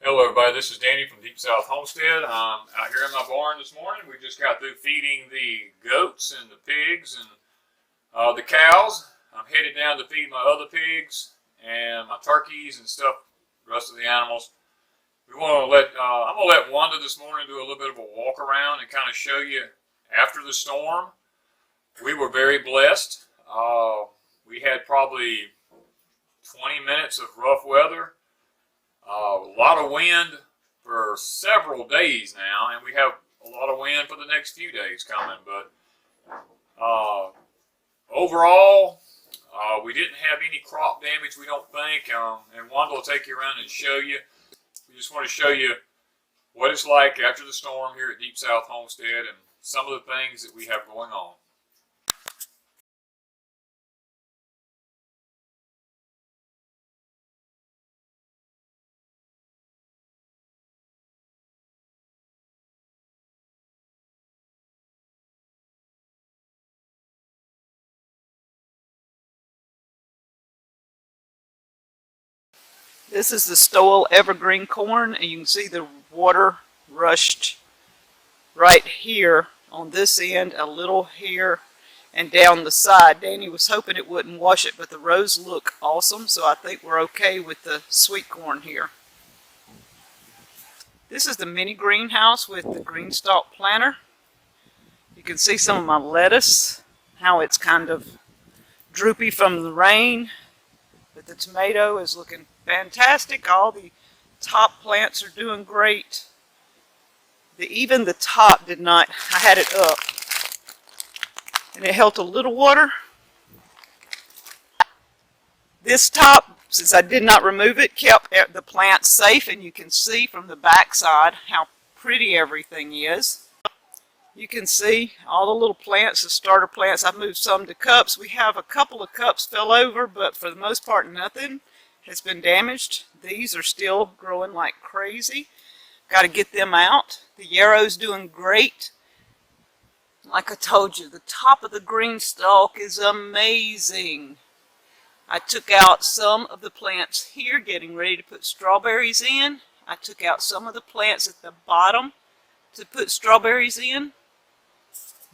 Hello everybody, this is Danny from Deep South Homestead. I'm out here in my barn this morning. We just got through feeding the goats and the pigs and the cows. I'm headed down to feed my other pigs and my turkeys and stuff, the rest of the animals. I'm going to let Wanda this morning do a little bit of a walk around and kind of show you after the storm. We were very blessed. We had probably 20 minutes of rough weather. A lot of wind for several days now, and we have a lot of wind for the next few days coming. But overall, we didn't have any crop damage, we don't think. And Wanda will take you around and show you. We just want to show you what it's like after the storm here at Deep South Homestead and some of the things that we have going on. This is the stowell evergreen corn, and you can see the water rushed right here on this end, a little here, and down the side. Danny was hoping it wouldn't wash it, but the rows look awesome, so I think we're okay with the sweet corn here. This is the mini greenhouse with the Greenstalk planter. You can see some of my lettuce, how it's kind of droopy from the rain, but the tomato is looking fantastic. All the top plants are doing great. Even the top did not, I had it up and it held a little water. This top, since I did not remove it, kept the plants safe, and you can see from the back side how pretty everything is. You can see all the little plants, the starter plants. I moved some to cups. We have a couple of cups fell over, but for the most part nothing has been damaged. These are still growing like crazy. Got to get them out. The yarrow's doing great. Like I told you, the top of the Greenstalk is amazing. I took out some of the plants here, getting ready to put strawberries in. I took out some of the plants at the bottom to put strawberries in.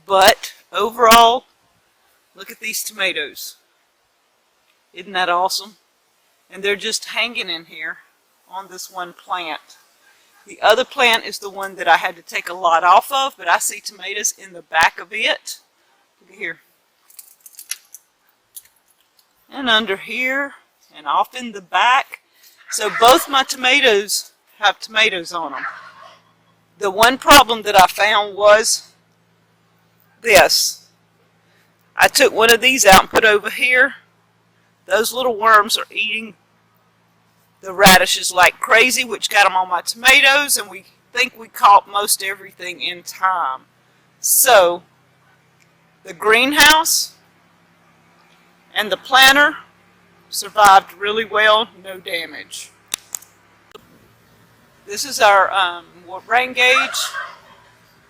But overall, look at these tomatoes. Isn't that awesome? And they're just hanging in here on this one plant. The other plant is the one that I had to take a lot off of, but I see tomatoes in the back of it. Look at here. And under here, and off in the back. So both my tomatoes have tomatoes on them. The one problem that I found was this. I took one of these out and put over here. Those little worms are eating the radishes like crazy, which got them on my tomatoes, and we think we caught most everything in time. So the greenhouse and the planter survived really well, no damage. This is our rain gauge.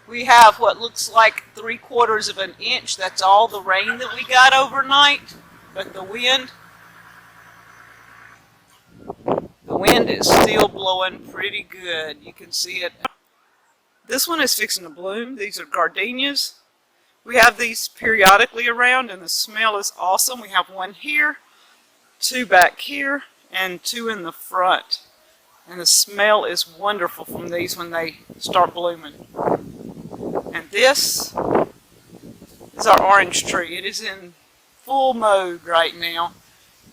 We have what looks like 3/4 of an inch. That's all the rain that we got overnight, but the wind is still blowing pretty good. You can see it. This one is fixing to bloom. These are gardenias. We have these periodically around, and the smell is awesome. We have one here, 2 back here, and 2 in the front. And the smell is wonderful from these when they start blooming. And this is our orange tree. It is in full mode right now.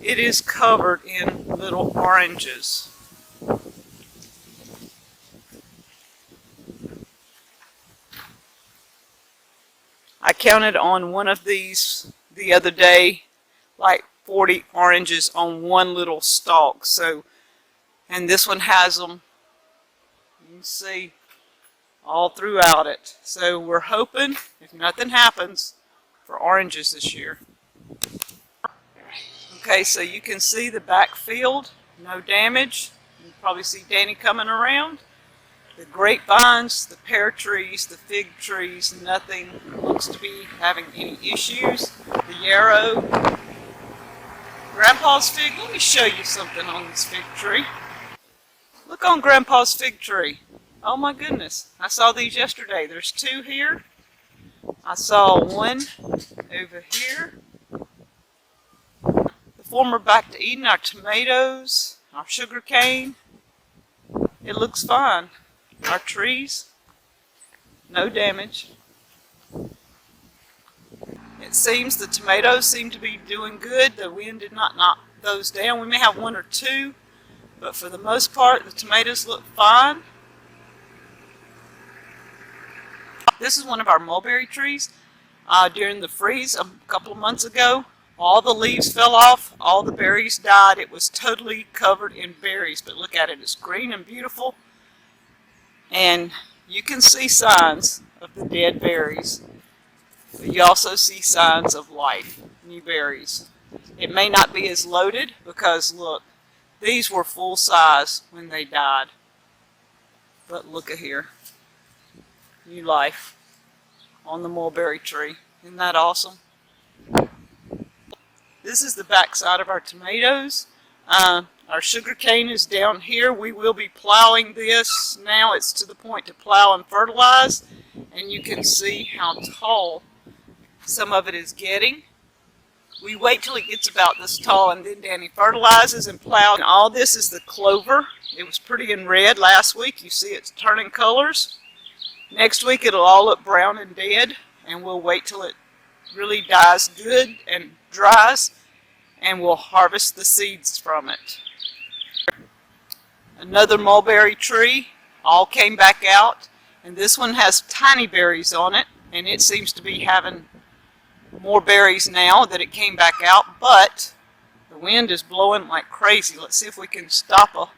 It is covered in little oranges. I counted on one of these the other day, like 40 oranges on one little stalk. So, and this one has them, you can see, all throughout it. So we're hoping, if nothing happens, for oranges this year. Okay, so you can see the back field, no damage. You can probably see Danny coming around. The grapevines, the pear trees, the fig trees, nothing looks to be having any issues. The yarrow, Grandpa's fig. Let me show you something on this fig tree. Look on Grandpa's fig tree. Oh my goodness. I saw these yesterday. There's 2 here. I saw one over here. The former back to eating our tomatoes, our sugar cane. It looks fine. Our trees, no damage. It seems the tomatoes seem to be doing good. The wind did not knock those down. We may have 1 or 2, but for the most part, the tomatoes look fine. This is one of our mulberry trees. During the freeze a couple of months ago, all the leaves fell off, all the berries died. It was totally covered in berries, but look at it. It's green and beautiful. And you can see signs of the dead berries. But you also see signs of life, new berries. It may not be as loaded because look, these were full size when they died. But look at here, new life on the mulberry tree. Isn't that awesome? This is the back side of our tomatoes. Our sugar cane is down here. We will be plowing this. Now it's to the point to plow and fertilize. And you can see how tall some of it is getting. We wait till it gets about this tall and then Danny fertilizes and plows. And all this is the clover. It was pretty in red last week. You see it's turning colors. Next week it'll all look brown and dead. And we'll wait till it really dies good and dries. And we'll harvest the seeds from it. Another mulberry tree all came back out, and this one has tiny berries on it, and it seems to be having more berries now that it came back out, but the wind is blowing like crazy. Let's see if we can stop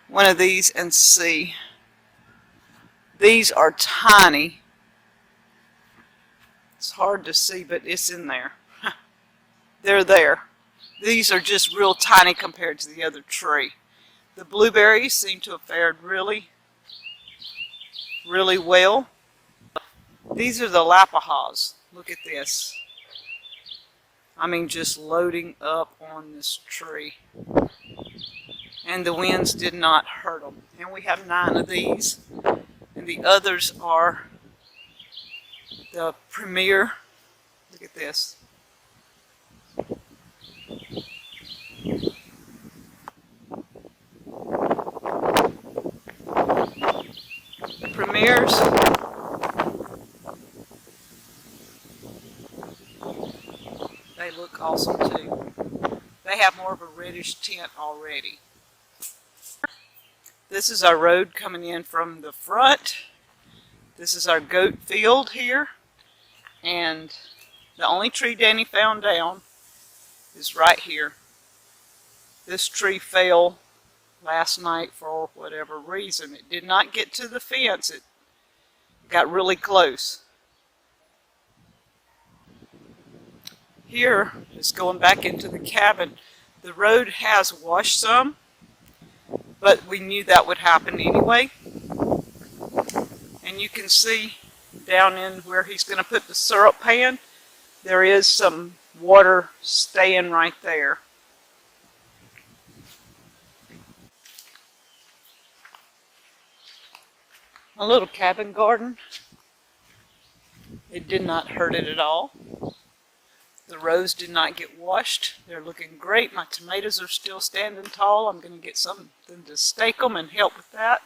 one of these and see. These are tiny. It's hard to see, but it's in there. They're there. These are just real tiny compared to the other tree. The blueberries seem to have fared really well. These are the lapahas. Look at this. I mean, just loading up on this tree. And the winds did not hurt them. And we have 9 of these. And the others are the premier. Look at this. Premiers. They look awesome too. They have more of a reddish tint already. This is our road coming in from the front. This is our goat field here. And the only tree Danny found down is right here. This tree fell last night for whatever reason. It did not get to the fence. It got really close. Here is going back into the cabin. The road has washed some, but we knew that would happen anyway. And you can see down in where he's going to put the syrup pan, there is some water staying right there. A little cabin garden. It did not hurt it at all. The rows did not get washed. They're looking great. My tomatoes are still standing tall. I'm going to get something to stake them and help with that.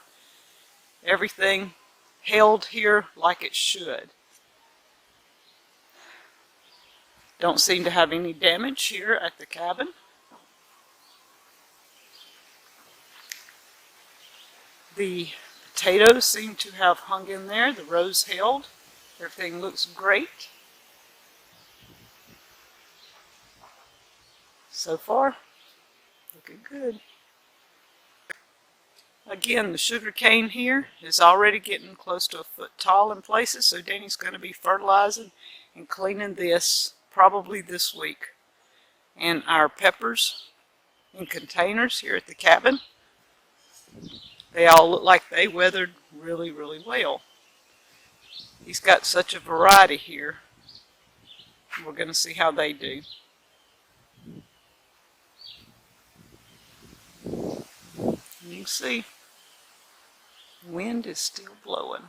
Everything held here like it should. Don't seem to have any damage here at the cabin. The potatoes seem to have hung in there. The rows held. Everything looks great. So far, looking good. Again, the sugar cane here is already getting close to a foot tall in places, so Danny's going to be fertilizing and cleaning this probably this week. And our peppers in containers here at the cabin, they all look like they weathered really, really well. He's got such a variety here. We're going to see how they do. You can see, wind is still blowing.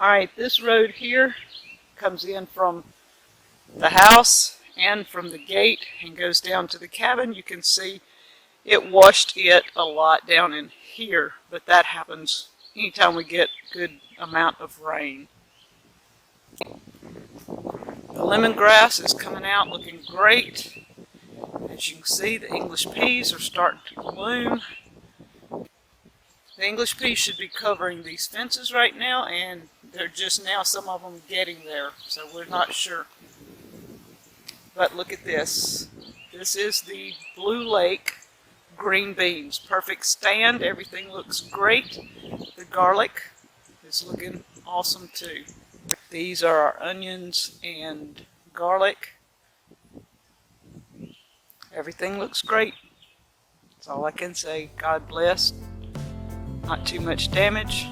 Alright, this road here comes in from the house and from the gate and goes down to the cabin. You can see it washed it a lot down in here, but that happens anytime we get a good amount of rain. The lemongrass is coming out looking great. As you can see, the English peas are starting to bloom. The English peas should be covering these fences right now, and they're just now some of them getting there, so we're not sure. But look at this. This is the Blue Lake green beans. Perfect stand. Everything looks great. The garlic is looking awesome too. These are our onions and garlic. Everything looks great. That's all I can say. God bless. Not too much damage.